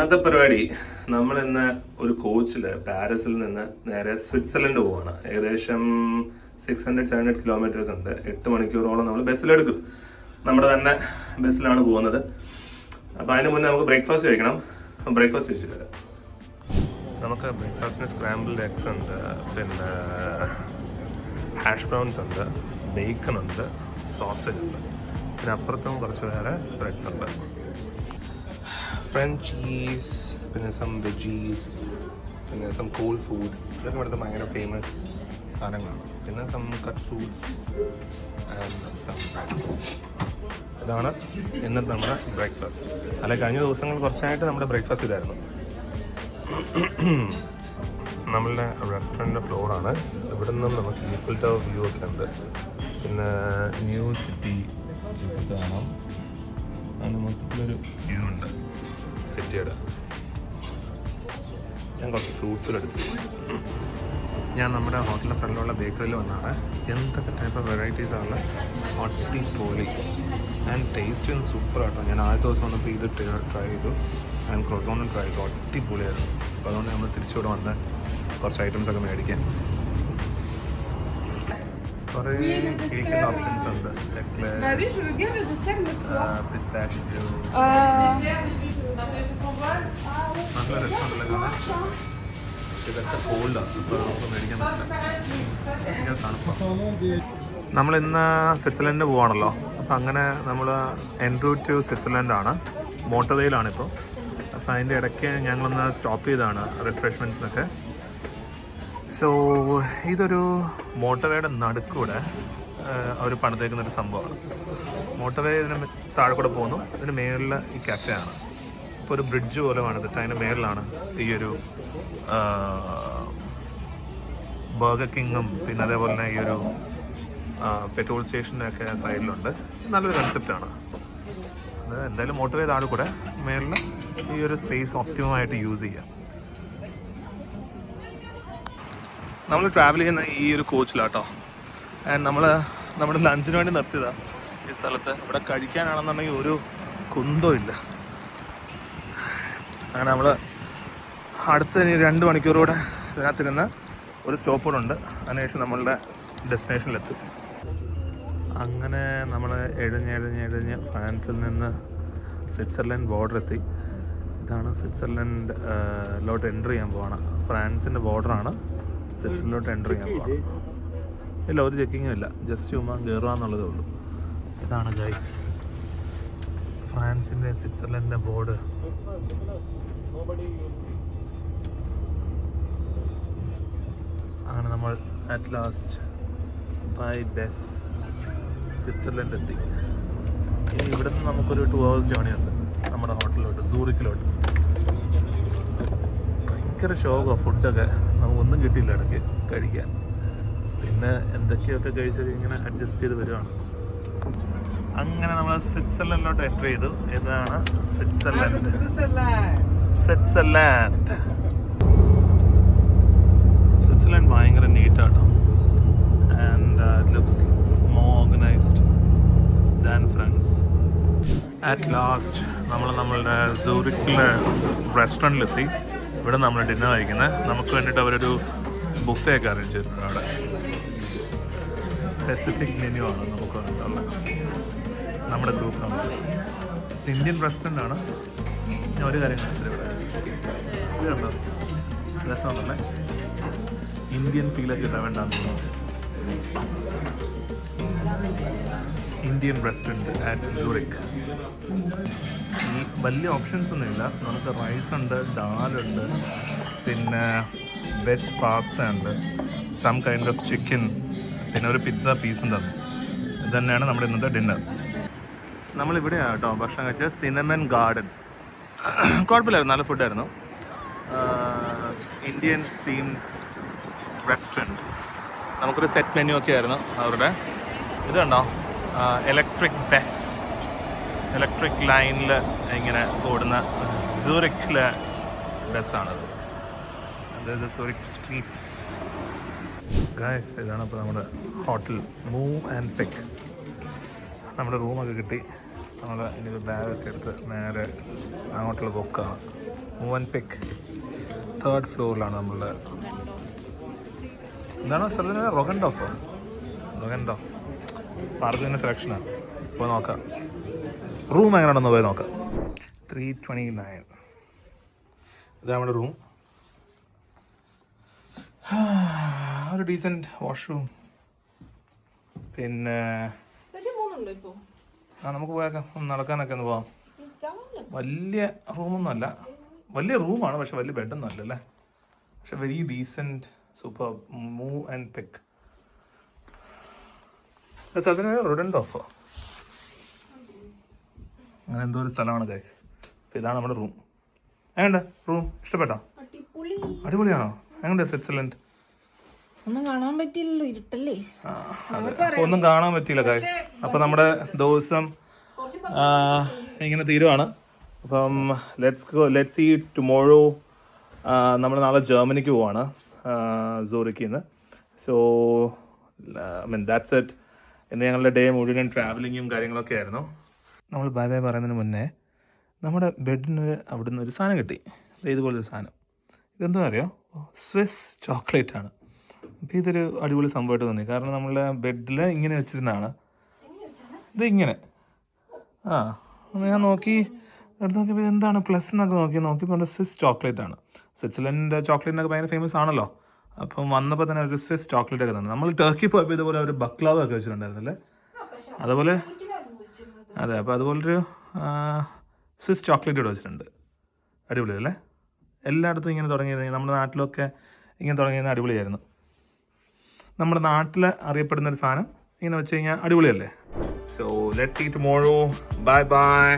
ഇന്നത്തെ പരിപാടി നമ്മൾ ഇന്ന് ഒരു കോച്ചിൽ പാരീസിൽ നിന്ന് നേരെ സ്വിറ്റ്സർലൻഡ് പോവാണ്. ഏകദേശം 600-700 കിലോമീറ്റേഴ്സ് ഉണ്ട്. 8 മണിക്കൂറോളം നമ്മൾ ബസ്സിലെടുക്കും. നമ്മുടെ തന്നെ ബസ്സിലാണ് പോകുന്നത്. അപ്പോൾ അതിന് മുന്നേ നമുക്ക് ബ്രേക്ക്ഫാസ്റ്റ് കഴിക്കണം. ബ്രേക്ക്ഫാസ്റ്റ് കഴിച്ചിട്ട് വരാം. നമുക്ക് ബ്രേക്ക്ഫാസ്റ്റിന് സ്ക്രാമ്പിൾഡ് എഗ്സ് ഉണ്ട്, പിന്നെ ഹാഷ് ബ്രൗൺസ് ഉണ്ട്, ബേക്കൺ ഉണ്ട്, സോസേജ് ഉണ്ട്, പിന്നെ അപ്പുറത്തും കുറച്ച് വേറെ സ്പ്രെഡ്സ് ഉണ്ട്, ഫ്രഞ്ച് ചീസ്, പിന്നെ സം വെജീസ്, പിന്നെ സം കൂൾ ഫുഡ്. ഇതൊക്കെ ഇവിടുത്തെ ഭയങ്കര ഫേമസ് സാധനങ്ങളാണ്. പിന്നെ some cut fruits and some breads. ഇതാണ് ഇന്നത്തെ നമ്മുടെ ബ്രേക്ക്ഫാസ്റ്റ്. അല്ലെ കഴിഞ്ഞ ദിവസങ്ങൾ കുറച്ചായിട്ട് നമ്മുടെ ബ്രേക്ക്ഫാസ്റ്റ് ഇതായിരുന്നു. നമ്മളുടെ റെസ്റ്റോറൻറ്റിൻ്റെ ഫ്ലോറാണ്. ഇവിടെ നിന്നും നമുക്ക് ഈഫിൽ ടവർ വ്യൂ ഒക്കെ ഉണ്ട്. പിന്നെ ന്യൂ സിറ്റി കാണാം. അതിന് മൊത്തത്തിലൊരു വ്യൂ ഉണ്ട് സിറ്റിയുടെ. ഞാൻ കുറച്ച് ഫ്രൂട്ട്സിലെടുത്തു. ഞാൻ നമ്മുടെ ഹോട്ടലിൻ്റെ ഫ്രണ്ടിലുള്ള ബേക്കറിയിൽ വന്നാണ്. എന്തൊക്കെ ടൈപ്പ് ഓഫ് വെറൈറ്റീസാണ്. അടിപൊളി ആൻഡ് ടേസ്റ്റും സൂപ്പറാട്ടോ. ഞാൻ ആദ്യത്തെ ദിവസം വന്നപ്പോൾ ഇത് ട്രൈ ചെയ്തു. ആൻഡ് ക്രോസോണും ട്രൈ ചെയ്തു. അടിപൊളിയായിരുന്നു. അപ്പോൾ അതുകൊണ്ട് നമ്മൾ തിരിച്ചുകൂടെ വന്ന് കുറച്ച് ഐറ്റംസൊക്കെ മേടിക്കാൻ. കുറേ കേക്കിൻ്റെ ഓപ്ഷൻസ് ഉണ്ട്. പിസ്താഷ്യോ. നല്ല രസമുണ്ടല്ലോ. ഇതൊക്കെ കോൾഡാണ്. ഇപ്പോൾ നമുക്ക് മേടിക്കാൻ പറ്റില്ല. തണുപ്പാണ്. നമ്മളിന്ന് സ്വിറ്റ്സർലൻഡിന് പോവാണല്ലോ. അപ്പം അങ്ങനെ നമ്മൾ എൻ റൂട്ട് ടു സ്വിറ്റ്സർലൻഡാണ്. മോട്ടോവേയിലാണിപ്പോൾ. അപ്പം അതിൻ്റെ ഇടയ്ക്ക് ഞങ്ങളൊന്ന് സ്റ്റോപ്പ് ചെയ്താണ് റിഫ്രഷ്മെൻറ്റ്സിനൊക്കെ. സോ ഇതൊരു മോട്ടോവേയുടെ നടുക്കൂടെ അവർ പണിതേക്കുന്നൊരു സംഭവമാണ്. മോട്ടോവേ ഇതിന് താഴെ കൂടെ പോകുന്നു. ഇതിന് മേളിൽ ഈ കഫേയാണ്. ഇപ്പോൾ ഒരു ബ്രിഡ്ജ് പോലെ പണിതിട്ട് അതിൻ്റെ മേളിലാണ് ഈ ഒരു ബർഗർ കിങ്ങും പിന്നെ അതേപോലെ തന്നെ ഈ ഒരു പെട്രോൾ സ്റ്റേഷനൊക്കെ സൈഡിലുണ്ട്. നല്ലൊരു കൺസെപ്റ്റാണ് അത്. എന്തായാലും മോട്ടോവേ താഴെ കൂടെ മേളിൽ ഈ ഒരു സ്പേസ് ഒപ്റ്റിമമായിട്ട് യൂസ് ചെയ്യാം. നമ്മൾ ട്രാവൽ ചെയ്യുന്ന ഈ ഒരു കോച്ചിലാട്ടോ. ആൻഡ് നമ്മൾ നമ്മുടെ ലഞ്ചിന് വേണ്ടി നിർത്തിയതാണ് ഈ സ്ഥലത്ത്. ഇവിടെ കഴിക്കാനാണെന്നുണ്ടെങ്കിൽ ഒരു കുന്തവും ഇല്ല. അങ്ങനെ നമ്മൾ അടുത്ത 2 മണിക്കൂർ കൂടെ ഇതിനകത്തിരുന്ന് ഒരു സ്റ്റോപ്പ് കൂടെ ഉണ്ട്. അതിനുശേഷം നമ്മളുടെ ഡെസ്റ്റിനേഷനിലെത്തും. അങ്ങനെ നമ്മൾ എഴഞ്ഞ് ഫ്രാൻസിൽ നിന്ന് സ്വിറ്റ്സർലൻഡ് ബോർഡർ എത്തി. ഇതാണ് സ്വിറ്റ്സർലൻഡിലോട്ട് എൻ്റർ ചെയ്യാൻ പോവാണ്. ഫ്രാൻസിൻ്റെ ബോർഡറാണ്. സ്വിറ്റ്സർലൻഡിലോട്ട് എൻ്റർ ചെയ്യാൻ പോവാണ്. ഇല്ല, ഒരു ചെക്കിങ്ങും ഇല്ല. ജസ്റ്റ് ചുമ്മാ കയറുക എന്നുള്ളതേ ഉള്ളൂ. ഇതാണ് ഗൈസ് ഫ്രാൻസിൻ്റെ സ്വിറ്റ്സർലൻഡിൻ്റെ ബോർഡർ. അങ്ങനെ നമ്മൾ at last by bus Switzerland എത്തി. ഇനി ഇവിടെ നിന്ന് നമുക്കൊരു 2 hours ജേർണി ഉണ്ട് നമ്മുടെ ഹോട്ടലിലോട്ട്, സൂറിക്കിലോട്ട്. ഭയങ്കര ഷോക്കാണ് ഫുഡൊക്കെ. നമുക്കൊന്നും കിട്ടിയില്ല ഇടയ്ക്ക് കഴിക്കാൻ. പിന്നെ എന്തൊക്കെയൊക്കെ കഴിച്ചത് ഇങ്ങനെ അഡ്ജസ്റ്റ് ചെയ്ത് വരുവാണ്. അങ്ങനെ നമ്മൾ സ്വിറ്റ്സർലൻഡിലോട്ട് എൻ്റർ ചെയ്തു. ഇതാണ് സ്വിറ്റ്സർലൻഡ്. സ്വിറ്റ്സർലൻഡ് ഭയങ്കര നീറ്റാട്ടോ. And it looks more organised than France. At last നമ്മൾ നമ്മളുടെ സൂറിക്കിലെ റെസ്റ്റോറൻറ്റിലെത്തി. ഇവിടെ നമ്മൾ ഡിന്നർ കഴിക്കുന്നത്. നമുക്ക് വേണ്ടിയിട്ട് അവരൊരു ബുഫേ ഒക്കെ അറേഞ്ച് ചെയ്തിട്ടുണ്ട്. അവിടെ സ്പെസിഫിക് മെനു ആണ് നമുക്ക് വേണ്ടിയിട്ടുള്ളത്. നമ്മുടെ ഗ്രൂപ്പാണ്. ഇന്ത്യൻ റെസ്റ്റോറൻ്റ് ആണ്. ഞാൻ ഒരു കാര്യം കാണിച്ചത് ഇവിടെ ഇത് കണ്ടോ, രസമാണല്ലേ. ഇന്ത്യൻ ഫീലൊക്കെ ഇടാൻ വേണ്ടാന്ന് തോന്നുന്നു. ഇന്ത്യൻ റെസ്റ്റോറൻറ്റ് ആറ്റ് സൂറിക്. ഈ വലിയ ഓപ്ഷൻസ് ഒന്നുമില്ല. നമുക്ക് റൈസ് ഉണ്ട്, ദാലുണ്ട്, പിന്നെ വെജ് പാസ്ത ഉണ്ട്, സം കൈൻഡ് ഓഫ് ചിക്കൻ, പിന്നെ ഒരു പിസ്സ പീസും തന്നു. ഇത് തന്നെയാണ് നമ്മുടെ ഇന്നത്തെ ഡിന്നർ. നമ്മളിവിടെയാണ് കേട്ടോ ഭക്ഷണം കഴിച്ചത്. Cinnamon garden. കുഴപ്പമില്ലായിരുന്നു, നല്ല ഫുഡായിരുന്നു. Indian theme restaurant. നമുക്കൊരു സെറ്റ് മെനു ഒക്കെ ആയിരുന്നു അവരുടെ. ഇത് കണ്ടോ, ഇലക്ട്രിക് ലൈനിൽ ഇങ്ങനെ ഓടുന്ന സൂറിക്കിലെ ബസ്സാണത്. അതായത് സൂറിക് സ്ട്രീറ്റ്സ്. ഗായ്സ്, ഇതാണ് അപ്പോൾ നമ്മുടെ ഹോട്ടൽ മൂവ് ആൻഡ് പിക്ക്. നമ്മുടെ റൂമൊക്കെ കിട്ടി. നമ്മൾ ഇനി ബാഗൊക്കെ എടുത്ത് നേരെ അങ്ങോട്ടുള്ള ബുക്കാണ്. മൂവ് ആൻഡ് പിക്ക് 3rd ഫ്ലോറിലാണ് നമ്മളുടെ. എന്താണ് സ്ഥലത്തിന് റൊഗൻഡോഫോ? റൊഗൻഡോഫ്. പാർക്കിൻ്റെ സെലക്ഷനാണ്. പോയി നോക്കാം റൂം എങ്ങനെയാണെന്ന് പോയി നോക്കാം. 329. ഇതാണ് നമ്മുടെ റൂം. ഒരു ഡീസൻറ്റ് വാഷ്റൂം. പിന്നെ നമുക്ക് പോയേക്കാം, ഒന്ന് നടക്കാനൊക്കെ ഒന്ന് പോവാം. വലിയ റൂമൊന്നും അല്ല, വലിയ റൂമാണ് പക്ഷെ വലിയ ബെഡൊന്നും അല്ല അല്ലേ. പക്ഷെ very decent super move and പിക്ക്. അതിന് റൊഡൻഡോഫോ അങ്ങനെ എന്തോ ഒരു സ്ഥലമാണ് ഗൈസ്. അപ്പോൾ ഇതാണ് നമ്മുടെ റൂം. എങ്ങനെയുണ്ട് റൂം? ഇഷ്ടപ്പെട്ടോ? അടിപൊളിയാണോ? എങ്ങനെയുണ്ട് സ്വിറ്റ്സർലൻഡ്? ഒന്നും കാണാൻ പറ്റില്ലല്ലോ, ഇരുട്ടല്ലേ. ഒന്നും കാണാൻ പറ്റിയില്ല ഗൈസ്. അപ്പോൾ നമ്മുടെ ദിവസം ഇങ്ങനെ തീരുവാണ്. അപ്പം ലെറ്റ്സ് സീ ടുമോറോ. നമ്മൾ നാളെ ജർമ്മനിക്ക് പോവാണ്, സൂറിക്കിൽ നിന്ന്. So that's it. ഇന്ന് ഞങ്ങളുടെ ഡേ മുഴുവൻ ട്രാവലിങ്ങും കാര്യങ്ങളൊക്കെ ആയിരുന്നു. നമ്മൾ ബൈ ബൈ പറയുന്നതിന് മുന്നേ നമ്മുടെ ബെഡിന് അവിടെ നിന്ന് ഒരു സാധനം കിട്ടി. ഇതുപോലൊരു സാധനം. ഇതെന്താ അറിയോ? സ്വിസ് ചോക്ലേറ്റ് ആണ്. അപ്പോൾ ഇതൊരു അടിപൊളി സംഭവമായിട്ട് തോന്നി. കാരണം നമ്മളുടെ ബെഡിൽ ഇങ്ങനെ വെച്ചിരുന്നതാണ്. ഇതിങ്ങനെ ഞാൻ നോക്കി എടുത്ത് നോക്കിയപ്പോൾ ഇതെന്താണ് പ്ലസ് എന്നൊക്കെ നോക്കിയപ്പോൾ സ്വിസ് ചോക്ലേറ്റ് ആണ്. സ്വിറ്റ്സർലൻഡ് ചോക്ലേറ്റിനൊക്കെ ഭയങ്കര ഫേമസ് ആണല്ലോ. അപ്പം വന്നപ്പോൾ തന്നെ ഒരു സ്വിസ് ചോക്ലേറ്റ് ഒക്കെ തന്നെ. നമ്മൾ ടർക്കി പോയപ്പോൾ ഇതുപോലെ ഒരു ബക്ലാവ ഒക്കെ വെച്ചിട്ടുണ്ടായിരുന്നല്ലേ, അതുപോലെ. അതെ, അപ്പോൾ അതുപോലൊരു സ്വിസ് ചോക്ലേറ്റ് ഇവിടെ വെച്ചിട്ടുണ്ട്. അടിപൊളിയല്ലേ? എല്ലായിടത്തും ഇങ്ങനെ തുടങ്ങിയത്, നമ്മുടെ നാട്ടിലൊക്കെ ഇങ്ങനെ തുടങ്ങിയത് അടിപൊളിയായിരുന്നു. നമ്മുടെ നാട്ടിൽ അറിയപ്പെടുന്നൊരു സാധനം ഇങ്ങനെ വെച്ച് കഴിഞ്ഞാൽ അടിപൊളിയല്ലേ? So let's see tomorrow. Bye by.